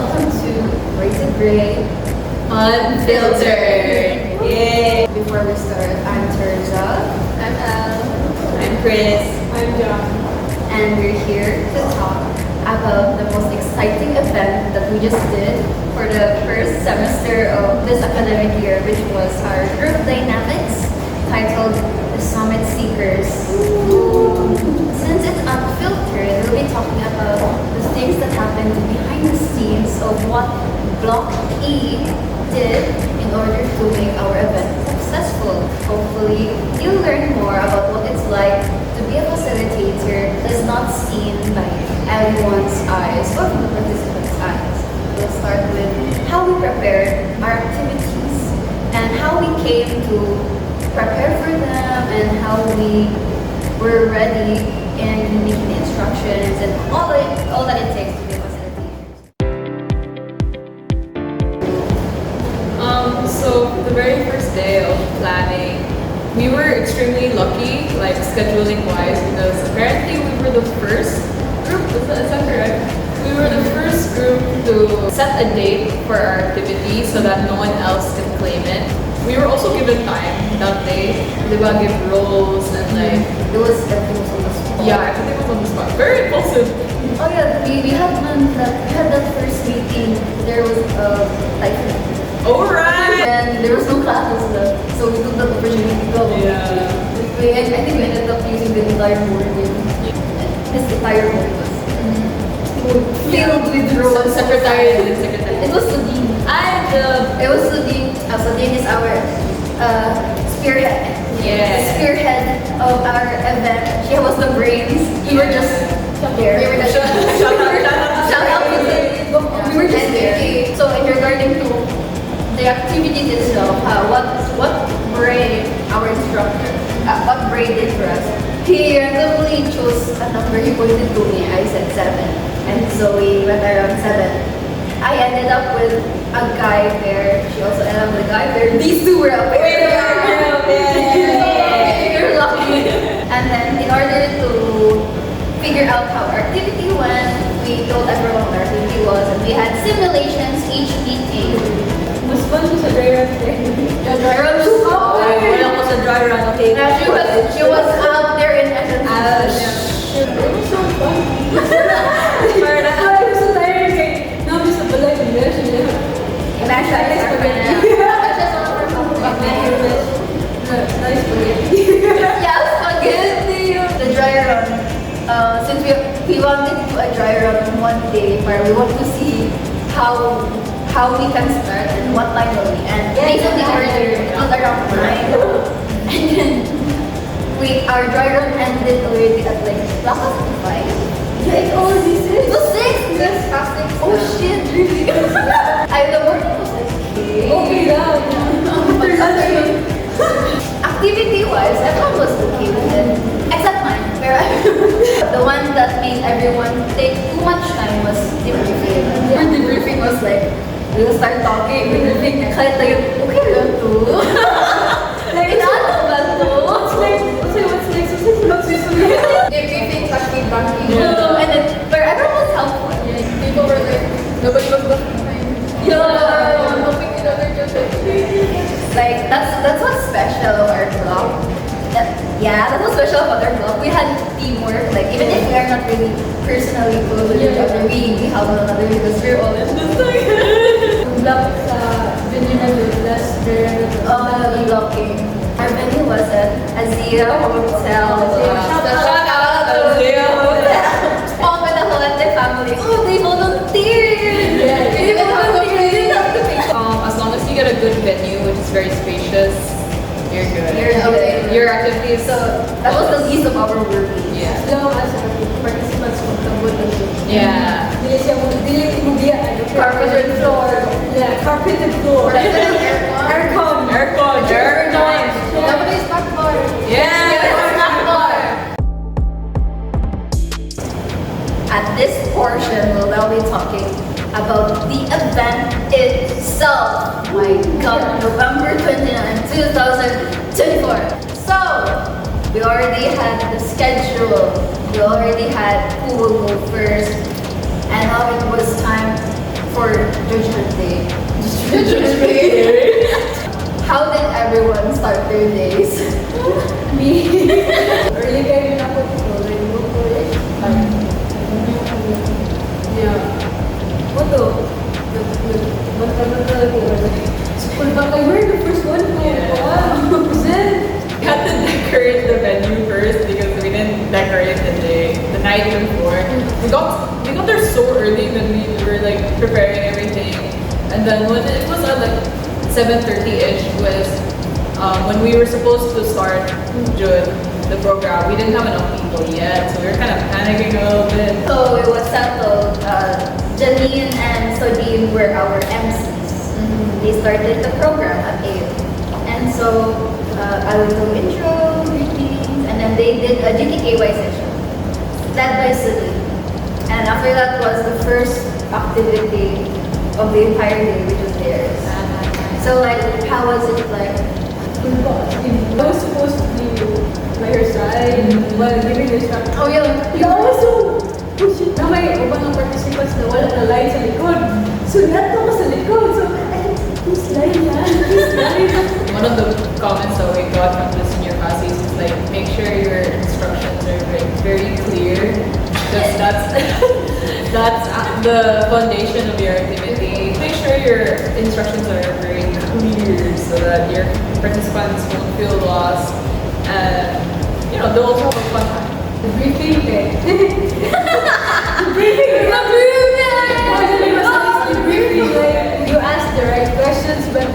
welcome to Raise Gray Unfiltered. Yay! Before we start, I'm Tirzah. I'm Elle. I'm Chris. I'm John. And we're here to talk about the most exciting event that we just did for the first semester of this academic year, which was our group dynamics titled The Summit Seekers. Since it's unfiltered, we'll be talking about the things that happened behind the scenes of what Block E did in order to make our event successful. Hopefully, you'll learn more about what it's like to be a facilitator that's not seen by everyone's eyes or from the participants' eyes. We'll start with how we prepared our activities and how we came to prepare for them and how we were ready in making the instructions and all that it takes to be a facilitator. So the very first day of planning, we were extremely lucky, like scheduling wise, because apparently we were the first group, is that correct? We were the first group to set a date for our activity so that no one else could claim it. We were also given time that day. They would give roles and like It was everything was on the spot. yeah, everything was on the spot. Very impulsive. Oh yeah, we had that first meeting. There was a typhoon. Alright! And there was no classes left, so we took that opportunity to go. Yeah. I think we ended up using the entire morning. This entire morning was filled with roles. Secretary. It was Sudin. It was Sudin. Sudin is our spearhead. Yeah. The spearhead of our event. She was the brains. We were just there. We were just shout out to Sudin. We were just there. So in regarding to the activity itself, what Bray, our instructor, what Bray did for us, he randomly chose a number. He pointed to me. I said 7, and so we went around 7. I ended up with a guy there. She also ended up with a guy there. These two were up there. You're lucky. And then in order to figure out how our activity went, we told everyone what our activity was, and we had simulations each meeting. Mas fun sa dry run day. The dry run was Wala ko sa dry run, okay? She was out there in essence. It was so fun. I was so tired. Okay, now I'm just a balay of this. Imagine it's our friend. Nice spaghetti. Yeah, spaghetti. The dry run. Since we wanted to do a dry run on one day, where we want to see how we can start and what time will we end. Basically earlier, it was around 9. And then our dry run ended already at like 5. Yeah, it already 6. It was 6. Yes, past 6. Oh shit, really? The morning was like Okay lang. Activity wise, everyone was okay with it. Except mine. The one that made everyone take too much time was debriefing. Our debriefing was like, we'll start talking, debriefing, kahit tayo, okay lang to. Inaano ba to? What's next? Debriefing slash feedback. Yeah. And then, where everyone was helpful. People were like, nobody was left behind. Yeah. Helping each other just Like, that's what's special of our blog. That's what's special about our blog. We had teamwork. Like, even if we are not really personally close with each other, we help one another because we're all in this thing. Block sa venue na last very Blocking. Our venue was at Azia Hotel. Shout out to Azia Hotel. All with the Holante family. Oh, they volunteered! Yeah. They volunteered. You didn't have to pay. As long as you get a good venue, which is very spacious, you're good. You're okay. Your activities. So, that was the least of our worries. Yeah. As long as participants magkabot ng Yeah. Dili mo biya Carpeted floor. Yeah, carpeted floor. Aircon. Aircon. Dapat yung snack bar. Yeah. Snack bar. At this portion, we'll now be talking about the event itself. My God, November 29, 2024. So, we already had the schedule. We already had who will go first. And now it was time for Judgment Day. Judgment Day. How did everyone start their days? Me. Early kayo na po ito. Yeah. What the? School ba kayo? We're the first one. Yeah. Wow. We had to decorate the venue first because we didn't decorate the night before. We got there so early when we were like preparing everything, and then when it was at like 7:30ish was when we were supposed to start the program. We didn't have enough people yet, so we were kind of panicking a little bit. So it was settled. Janine and Sodine were our MCs. They started the program at 8. And so I would do intro, greetings, and then they did a GTKY session led by Sodine. And after that was the first activity of the entire day, which was theirs. So like, how was it like? I was supposed to be by her side while giving the instruction. Oh yeah. You also push it na may ubang ng participants na wala na line sa likod. So nato ko sa likod. So, ay, please line na. Please line. One of the comments that we got from the senior classes is like, make sure your instructions are very clear, because that's the foundation of your activity. Make sure your instructions are very clear so that your participants won't feel lost, and they'll also have a fun time. The briefing day. The briefing. The briefing day. You ask the right questions, but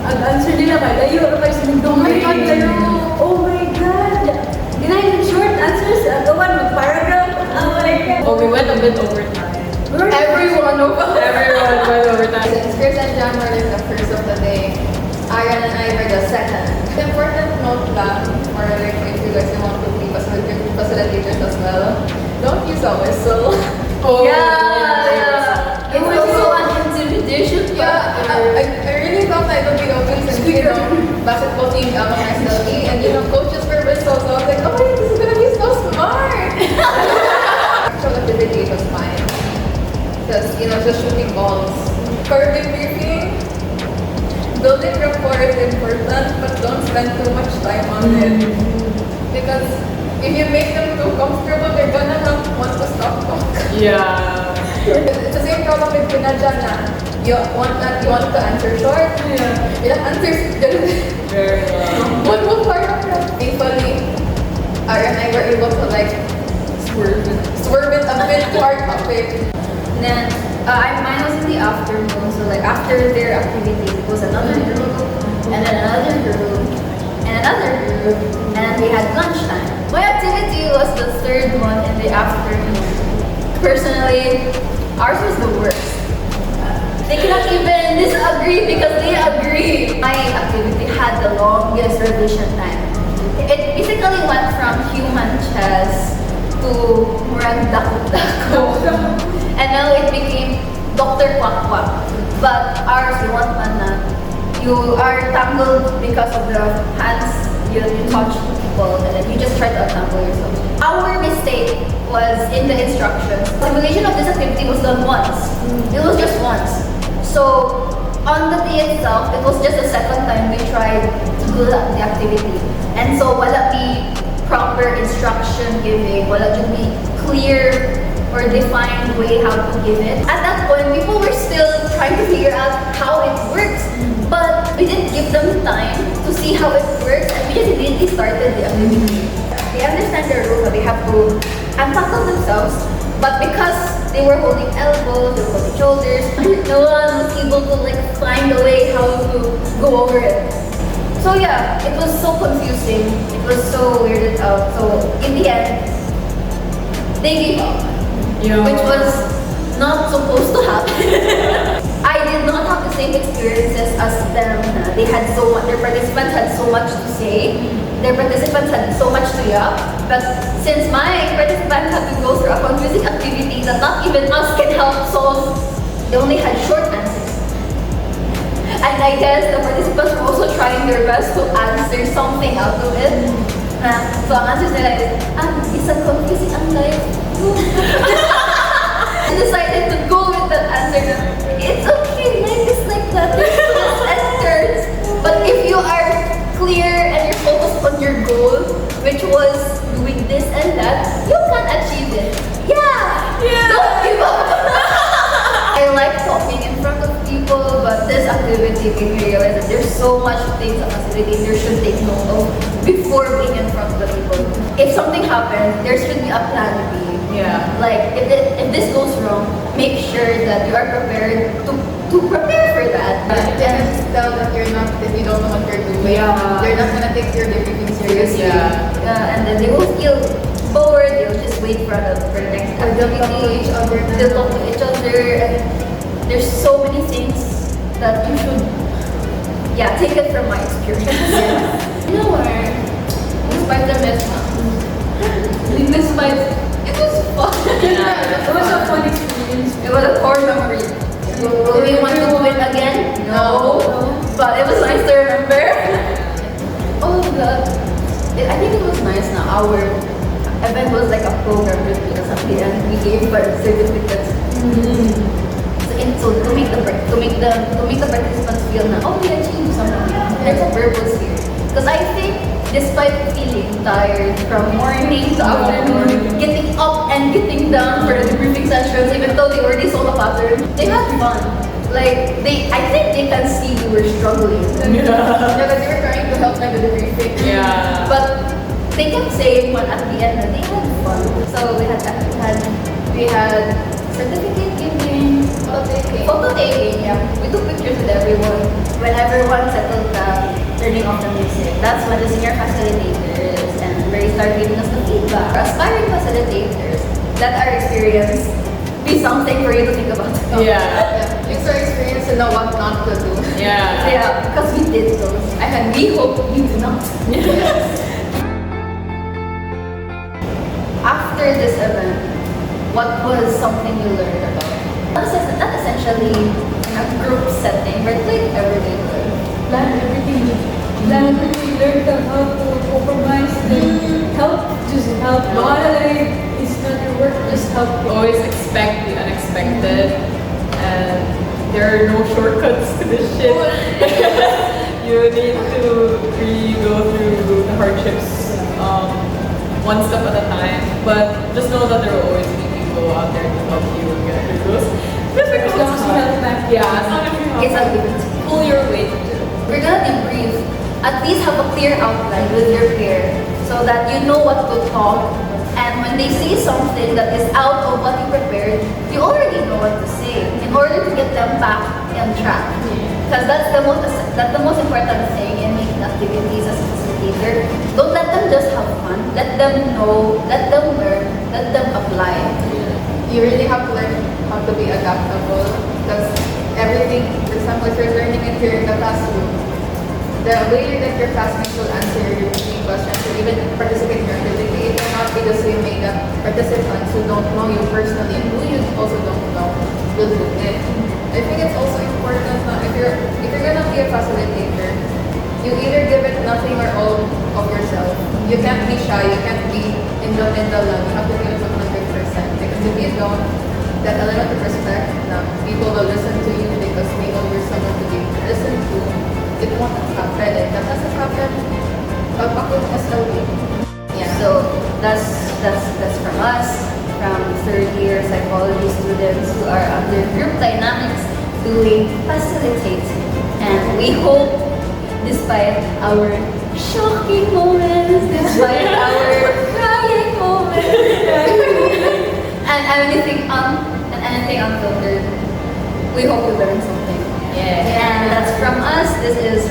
ang answer nila malayo. Oh my God, oh my God. Ginahin short answers. Agawan, mag-paragraph. Oh my God. Oh, we went a bit over time. Everyone Went over time. Since Chris and John were like the first of the day, Aaron and I were the second. The important note lang, or like if you guys want to be facilitators as well, don't use a whistle. Oh, Yeah. It's also an intimidation factor. I really thought I would be open since, basketball team, SLE, and coaches were whistles. So I was like, oh my, this is gonna be so smart. Actual activity was fine. Just shooting balls. For the briefing, building rapport is important, but don't spend too much time on it. Because if you make them too comfortable, they're gonna not want to stop talking. Yeah. It's the same problem with Pinadja na you want to answer short. Yeah. Ilang answers Very well. one part of that. Thankfully, Ara and I were able to like swerve it a bit to our topic. And then mine was in the afternoon, so like after their activity, it was another group, and then another group, and another group, and we had lunchtime. My activity was the third one in the afternoon. Personally, ours was the worst. They cannot even disagree because they agree. My activity had the longest revision time. It basically went from human chess to murang dako-dako. And now it became Dr. Quack Quack. But ours, we want man na you are tangled because of the hands you touch people, and then you just try to untangle yourself. Our mistake was in the instructions. Simulation of this activity was done once. It was just once. So on the day itself, it was just the second time we tried to do the activity. And so wala be proper instruction giving, wala just be clear or defined way how to give it. At that point, people were still trying to figure out how it works, but we didn't give them time to see how it works, and we just immediately started the activity. They understand their role, but they have to untackle themselves, but because they were holding elbows, they were holding shoulders, no one was able to like find a way how to go over it. So yeah, it was so confusing, it was so weirded out, so in the end, they gave up. Which was not supposed to happen. I did not have the same experiences as them. They had so much, their participants had so much to say. Their participants had so much to yap. But since my participants had to go through a confusing activity that not even us can help solve, they only had short answers. And I guess the participants were also trying their best to answer something out of it. So ang answers nila is, isang confusing ang life. I decided to go with that answer. something happens, there should be a plan B. Yeah. Like if this goes wrong, make sure that you are prepared to prepare for that. If they can just tell that if you don't know what you're doing, Yeah. they're not gonna take your debriefing seriously. And then they will feel bored. They'll just wait for the next Or they'll talk to activity. each other. They'll talk to each other, and there's so many things that you should, take it from my experience. You know what? Despite the mess, despite it was fun. It was a fun experience. It was a core memory. Will we want to do it again? No. But it was nice to remember. Oh, I think it was nice na our event was like a program review or something, and we gave certificates. So to make the participants feel na, oh, we achieved something. There's a purpose here. Because I think despite feeling tired from morning to afternoon, getting up and getting down for the debriefing sessions, even though they already saw the pattern, they had fun. Like I think they can see we were struggling. Yeah, but they were trying to help them with the debriefing. Yeah. But they kept saying one at the end that they had fun. So we had certificate giving, photo taking. Yeah, we took pictures with everyone. When everyone settled turning off the music, that's when the senior facilitators and they start giving us the feedback. For aspiring facilitators, let our experience be something for you to think about. Yeah. It's our experience to know what not to do. Yeah. Yeah, because we did those, and we hope you do not. After this event, what was something you learned about? Not essentially in a group setting, but like everyday life. Plan everything. We learned how to compromise and help. Just help. It's not your work, just help. Always expect the unexpected, and there are no shortcuts to this shit. You need to really go through the hardships one step at a time. But just know that there will always be people out there to help you get through those difficult As long as you help back. Yeah, as long as you help. It's a given. Pull your weight. We're gonna debrief. At least have a clear outline with your peer so that you know what to talk. And when they say something that is out of what you prepared, you already know what to say in order to get them back on track. Because that's the most important thing in making activities as a facilitator. Don't let them just have fun. Let them know, let them learn, let them apply. You really have to learn how to be adaptable, because everything, for example, if you're learning it here in the classroom, the way that your classmates will answer your questions or even participate in your activity, it cannot be the same way that participants who don't know you personally and who you also don't know will do it. I think it's also important na if you're gonna be a facilitator, you either give it nothing or all of yourself. You can't be shy, you can't be in the middle lang. You have to give it 100%. Because if you don't, that element of respect na people will listen to you because they know you're someone to be listened to. It won't happen. If that doesn't happen, pag ako SLB. Yeah. So that's from us, from third year psychology students who are under group dynamics doing facilitating. And we hope, despite our shocking moments, despite our crying moments, and anything unfiltered, we hope you learned something. Yeah. And that's from us. This is